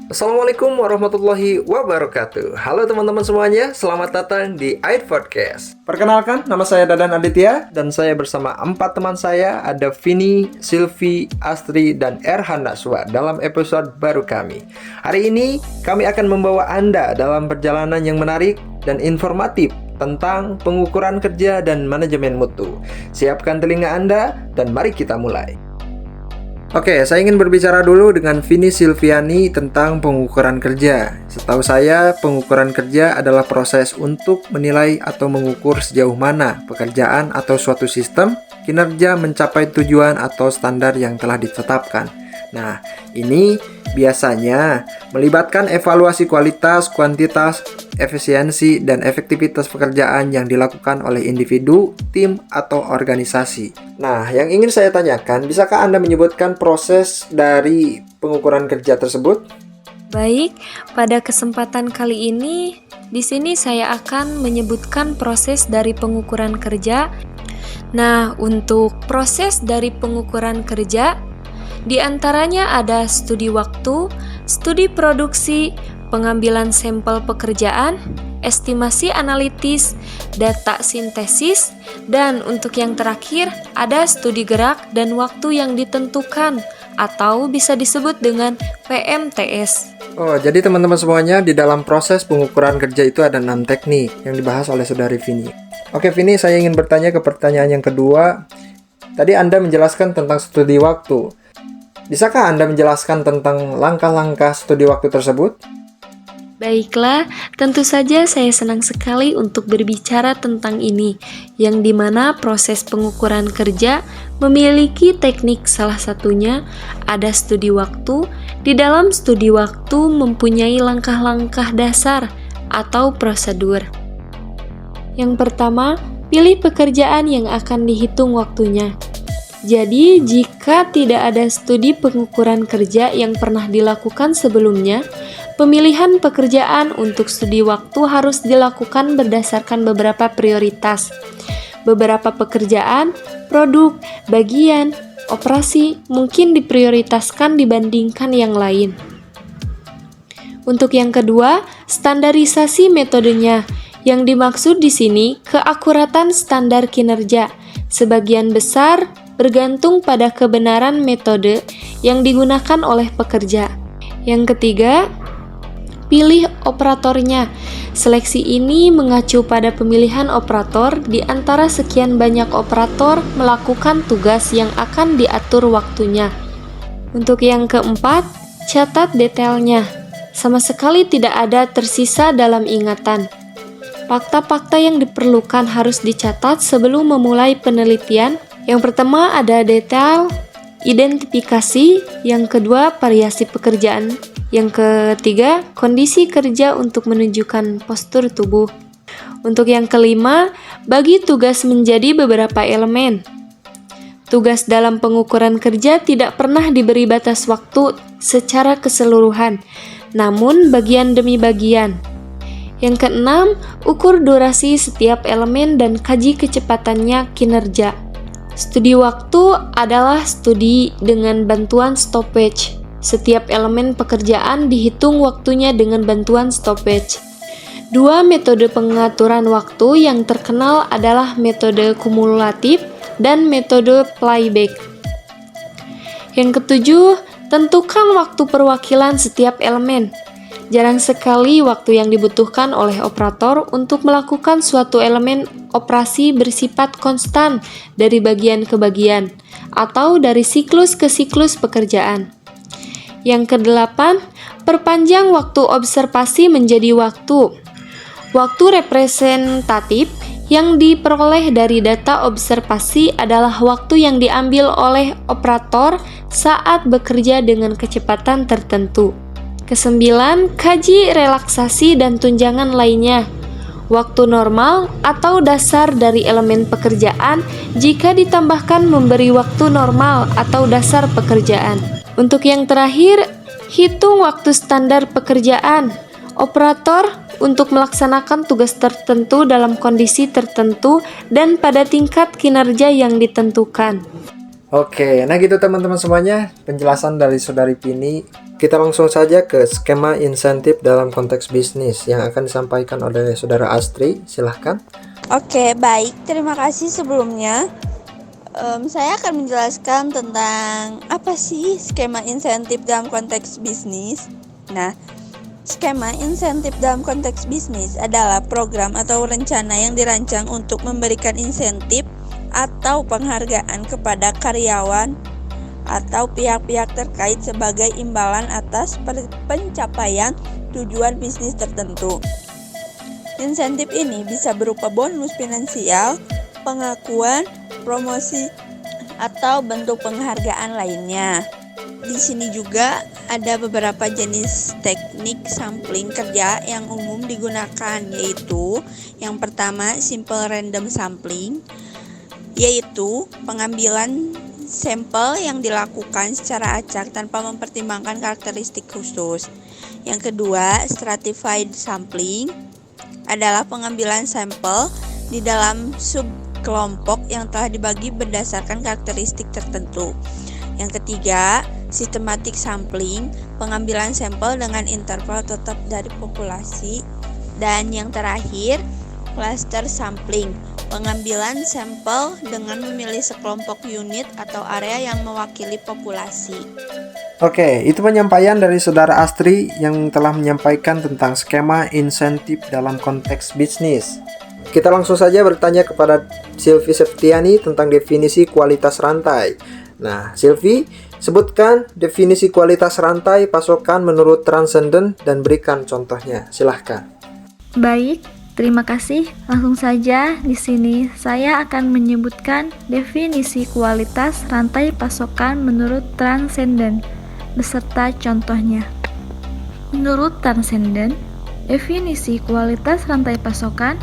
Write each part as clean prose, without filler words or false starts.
Assalamualaikum warahmatullahi wabarakatuh. Halo teman-teman semuanya, selamat datang di AID Podcast. Perkenalkan, nama saya Dadan Aditya dan saya bersama 4 teman saya, ada Vini, Silvi, Astri, dan Erhan Naswa dalam episode baru kami. Hari ini kami akan membawa Anda dalam perjalanan yang menarik dan informatif tentang pengukuran kerja dan manajemen mutu. Siapkan telinga Anda dan mari kita mulai. Oke, saya ingin berbicara dulu dengan Vini Silviani tentang pengukuran kerja. Setahu saya, pengukuran kerja adalah proses untuk menilai atau mengukur sejauh mana pekerjaan atau suatu sistem kinerja mencapai tujuan atau standar yang telah ditetapkan. Nah, ini biasanya melibatkan evaluasi kualitas, kuantitas, efisiensi, dan efektivitas pekerjaan yang dilakukan oleh individu, tim, atau organisasi. Nah, yang ingin saya tanyakan, bisakah Anda menyebutkan proses dari pengukuran kerja tersebut? Baik, pada kesempatan kali ini, di sini saya akan menyebutkan proses dari pengukuran kerja. Nah, untuk proses dari pengukuran kerja, di antaranya ada studi waktu, studi produksi, pengambilan sampel pekerjaan, estimasi analitis, data sintesis, dan untuk yang terakhir ada studi gerak dan waktu yang ditentukan atau bisa disebut dengan PMTS. Oh, jadi teman-teman semuanya, di dalam proses pengukuran kerja itu ada 6 teknik yang dibahas oleh saudari Vini. Oke Vini, saya ingin bertanya ke pertanyaan yang kedua. Tadi Anda menjelaskan tentang studi waktu. Bisakah Anda menjelaskan tentang langkah-langkah studi waktu tersebut? Baiklah, tentu saja saya senang sekali untuk berbicara tentang ini, yang dimana proses pengukuran kerja memiliki teknik, salah satunya ada studi waktu. Di dalam studi waktu mempunyai langkah-langkah dasar atau prosedur. Yang pertama, pilih pekerjaan yang akan dihitung waktunya. Jadi, jika tidak ada studi pengukuran kerja yang pernah dilakukan sebelumnya, pemilihan pekerjaan untuk studi waktu harus dilakukan berdasarkan beberapa prioritas. Beberapa pekerjaan, produk, bagian, operasi mungkin diprioritaskan dibandingkan yang lain. Untuk yang kedua, standarisasi metodenya. Yang dimaksud di sini keakuratan standar kinerja. Sebagian besar bergantung pada kebenaran metode yang digunakan oleh pekerja. Yang ketiga, pilih operatornya. Seleksi ini mengacu pada pemilihan operator di antara sekian banyak operator melakukan tugas yang akan diatur waktunya. Untuk yang keempat, catat detailnya. Sama sekali tidak ada tersisa dalam ingatan. Fakta-fakta yang diperlukan harus dicatat sebelum memulai penelitian. Yang pertama ada detail, identifikasi, yang kedua variasi pekerjaan, yang ketiga kondisi kerja untuk menunjukkan postur tubuh. Untuk yang kelima, bagi tugas menjadi beberapa elemen. Tugas dalam pengukuran kerja tidak pernah diberi batas waktu secara keseluruhan, namun bagian demi bagian. Yang keenam, ukur durasi setiap elemen dan kaji kecepatannya kinerja. Studi waktu adalah studi dengan bantuan stopwatch. Setiap elemen pekerjaan dihitung waktunya dengan bantuan stopwatch. 2 metode pengaturan waktu yang terkenal adalah metode kumulatif dan metode playback. Yang ketujuh, tentukan waktu perwakilan setiap elemen. Jarang sekali waktu yang dibutuhkan oleh operator untuk melakukan suatu elemen operasi bersifat konstan dari bagian ke bagian atau dari siklus ke siklus pekerjaan. Yang kedelapan, perpanjang waktu observasi menjadi waktu. Waktu representatif yang diperoleh dari data observasi adalah waktu yang diambil oleh operator saat bekerja dengan kecepatan tertentu. Kesembilan, kaji relaksasi dan tunjangan lainnya. Waktu normal atau dasar dari elemen pekerjaan jika ditambahkan memberi waktu normal atau dasar pekerjaan. Untuk yang terakhir, hitung waktu standar pekerjaan. Operator untuk melaksanakan tugas tertentu dalam kondisi tertentu dan pada tingkat kinerja yang ditentukan. Oke, nah gitu teman-teman semuanya, penjelasan dari Saudari Vini. Kita langsung saja ke skema insentif dalam konteks bisnis yang akan disampaikan oleh Saudara Astri. Silahkan. Oke, baik. Terima kasih sebelumnya. Saya akan menjelaskan tentang apa sih skema insentif dalam konteks bisnis. Nah, skema insentif dalam konteks bisnis adalah program atau rencana yang dirancang untuk memberikan insentif atau penghargaan kepada karyawan atau pihak-pihak terkait sebagai imbalan atas pencapaian tujuan bisnis tertentu. Insentif ini bisa berupa bonus finansial, pengakuan, promosi, atau bentuk penghargaan lainnya. Di sini juga ada beberapa jenis teknik sampling kerja yang umum digunakan, yaitu yang pertama simple random sampling, yaitu pengambilan sampel yang dilakukan secara acak tanpa mempertimbangkan karakteristik khusus. Yang kedua, stratified sampling adalah pengambilan sampel di dalam subkelompok yang telah dibagi berdasarkan karakteristik tertentu. Yang ketiga, systematic sampling, pengambilan sampel dengan interval tetap dari populasi. Dan yang terakhir, cluster sampling, pengambilan sampel dengan memilih sekelompok unit atau area yang mewakili populasi. Oke, itu penyampaian dari Saudara Astri yang telah menyampaikan tentang skema insentif dalam konteks bisnis. Kita langsung saja bertanya kepada Silvi Septiani tentang definisi kualitas rantai. Nah, Silvi, sebutkan definisi kualitas rantai pasokan menurut Transcendent dan berikan contohnya. Silahkan. Baik, terima kasih. Langsung saja di sini saya akan menyebutkan definisi kualitas rantai pasokan menurut Transcendent beserta contohnya. Menurut Transcendent, definisi kualitas rantai pasokan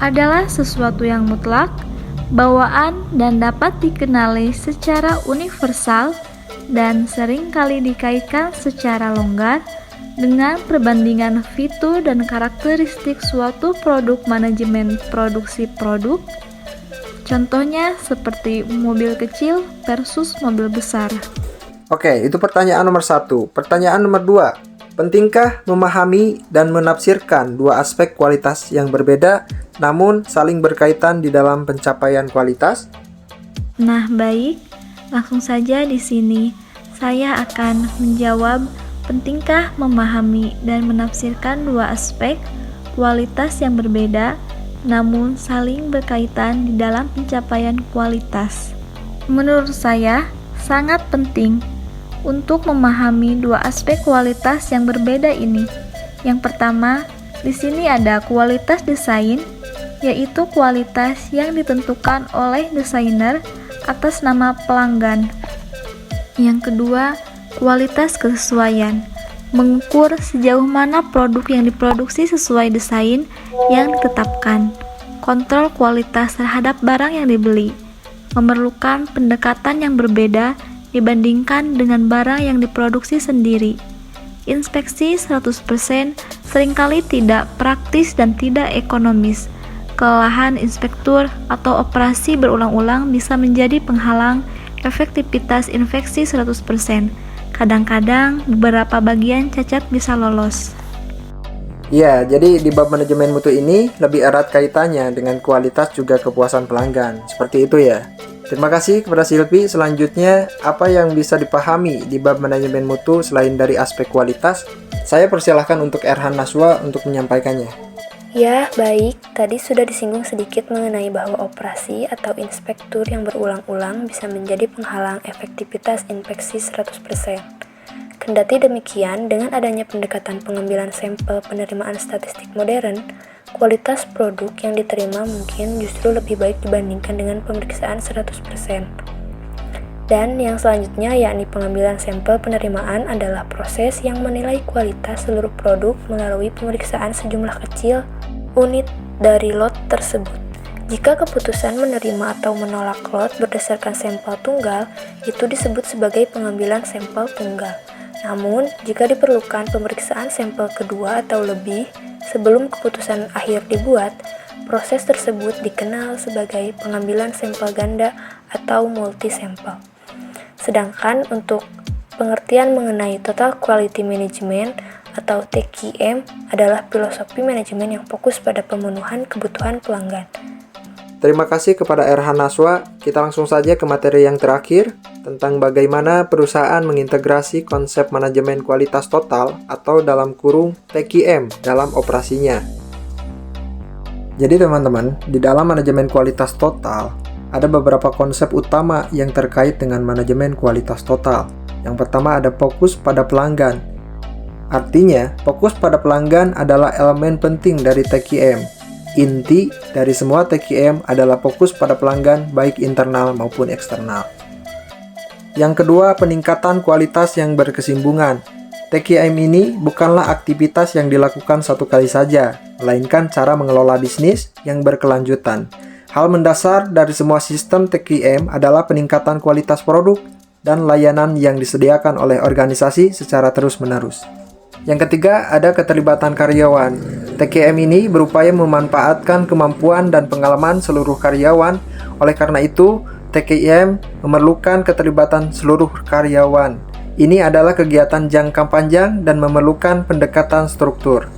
adalah sesuatu yang mutlak, bawaan dan dapat dikenali secara universal dan seringkali dikaitkan secara longgar dengan perbandingan fitur dan karakteristik suatu produk manajemen produksi produk. Contohnya seperti mobil kecil versus mobil besar. Oke, itu pertanyaan nomor 1. Pertanyaan nomor 2. Pentingkah memahami dan menafsirkan dua aspek kualitas yang berbeda namun saling berkaitan di dalam pencapaian kualitas? Nah, baik. Langsung saja di sini saya akan menjawab pentingkah memahami dan menafsirkan dua aspek kualitas yang berbeda namun saling berkaitan di dalam pencapaian kualitas. Menurut saya, sangat penting untuk memahami dua aspek kualitas yang berbeda ini. Yang pertama, di sini ada kualitas desain, yaitu kualitas yang ditentukan oleh desainer atas nama pelanggan. Yang kedua, kualitas kesesuaian, mengukur sejauh mana produk yang diproduksi sesuai desain yang ditetapkan. Kontrol kualitas terhadap barang yang dibeli, memerlukan pendekatan yang berbeda dibandingkan dengan barang yang diproduksi sendiri. Inspeksi 100% seringkali tidak praktis dan tidak ekonomis. Kelelahan inspektur atau operasi berulang-ulang bisa menjadi penghalang efektivitas inspeksi 100%. Kadang-kadang beberapa bagian cacat bisa lolos. Ya, jadi di bab manajemen mutu ini lebih erat kaitannya dengan kualitas juga kepuasan pelanggan. Seperti itu ya. Terima kasih kepada Silvi. Selanjutnya, apa yang bisa dipahami di bab manajemen mutu selain dari aspek kualitas? Saya persilahkan untuk Erhan Naswa untuk menyampaikannya. Ya, baik. Tadi sudah disinggung sedikit mengenai bahwa operasi atau inspektur yang berulang-ulang bisa menjadi penghalang efektivitas inspeksi 100%. Kendati demikian, dengan adanya pendekatan pengambilan sampel penerimaan statistik modern, kualitas produk yang diterima mungkin justru lebih baik dibandingkan dengan pemeriksaan 100%. Dan yang selanjutnya yakni pengambilan sampel penerimaan adalah proses yang menilai kualitas seluruh produk melalui pemeriksaan sejumlah kecil unit dari lot tersebut. Jika keputusan menerima atau menolak lot berdasarkan sampel tunggal, itu disebut sebagai pengambilan sampel tunggal. Namun, jika diperlukan pemeriksaan sampel kedua atau lebih sebelum keputusan akhir dibuat, proses tersebut dikenal sebagai pengambilan sampel ganda atau multi-sampel. Sedangkan untuk pengertian mengenai Total Quality Management atau TQM adalah filosofi manajemen yang fokus pada pemenuhan kebutuhan pelanggan. Terima kasih kepada Erhan Naswa. Kita langsung saja ke materi yang terakhir tentang bagaimana perusahaan mengintegrasi konsep manajemen kualitas total atau dalam kurung TQM dalam operasinya. Jadi teman-teman, di dalam manajemen kualitas total ada beberapa konsep utama yang terkait dengan manajemen kualitas total. Yang pertama ada fokus pada pelanggan. Artinya, fokus pada pelanggan adalah elemen penting dari TQM. Inti dari semua TQM adalah fokus pada pelanggan baik internal maupun eksternal. Yang kedua, peningkatan kualitas yang berkesinambungan. TQM ini bukanlah aktivitas yang dilakukan satu kali saja, melainkan cara mengelola bisnis yang berkelanjutan. Hal mendasar dari semua sistem TQM adalah peningkatan kualitas produk dan layanan yang disediakan oleh organisasi secara terus-menerus. Yang ketiga, ada keterlibatan karyawan. TQM ini berupaya memanfaatkan kemampuan dan pengalaman seluruh karyawan. Oleh karena itu, TQM memerlukan keterlibatan seluruh karyawan. Ini adalah kegiatan jangka panjang dan memerlukan pendekatan struktur.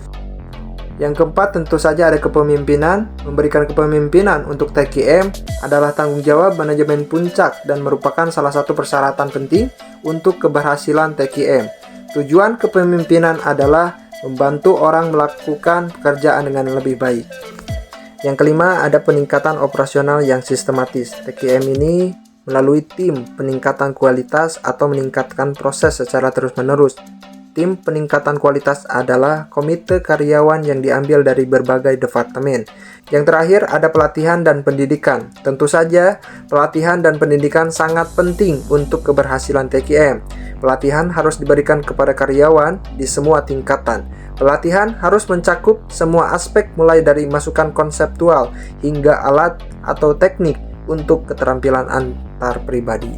Yang keempat, tentu saja ada kepemimpinan. Memberikan kepemimpinan untuk TQM adalah tanggung jawab manajemen puncak dan merupakan salah satu persyaratan penting untuk keberhasilan TQM. Tujuan kepemimpinan adalah membantu orang melakukan pekerjaan dengan lebih baik. Yang kelima, ada peningkatan operasional yang sistematis. TQM ini melalui tim peningkatan kualitas atau meningkatkan proses secara terus-menerus. Tim peningkatan kualitas adalah komite karyawan yang diambil dari berbagai departemen. Yang terakhir, ada pelatihan dan pendidikan. Tentu saja, pelatihan dan pendidikan sangat penting untuk keberhasilan TQM. Pelatihan harus diberikan kepada karyawan di semua tingkatan. Pelatihan harus mencakup semua aspek mulai dari masukan konseptual hingga alat atau teknik untuk keterampilan antar pribadi.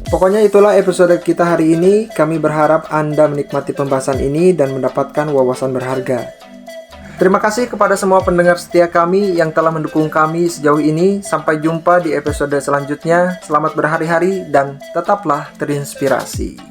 Pokoknya itulah episode kita hari ini. Kami berharap Anda menikmati pembahasan ini dan mendapatkan wawasan berharga. Terima kasih kepada semua pendengar setia kami yang telah mendukung kami sejauh ini. Sampai jumpa di episode selanjutnya. Selamat berhari-hari dan tetaplah terinspirasi.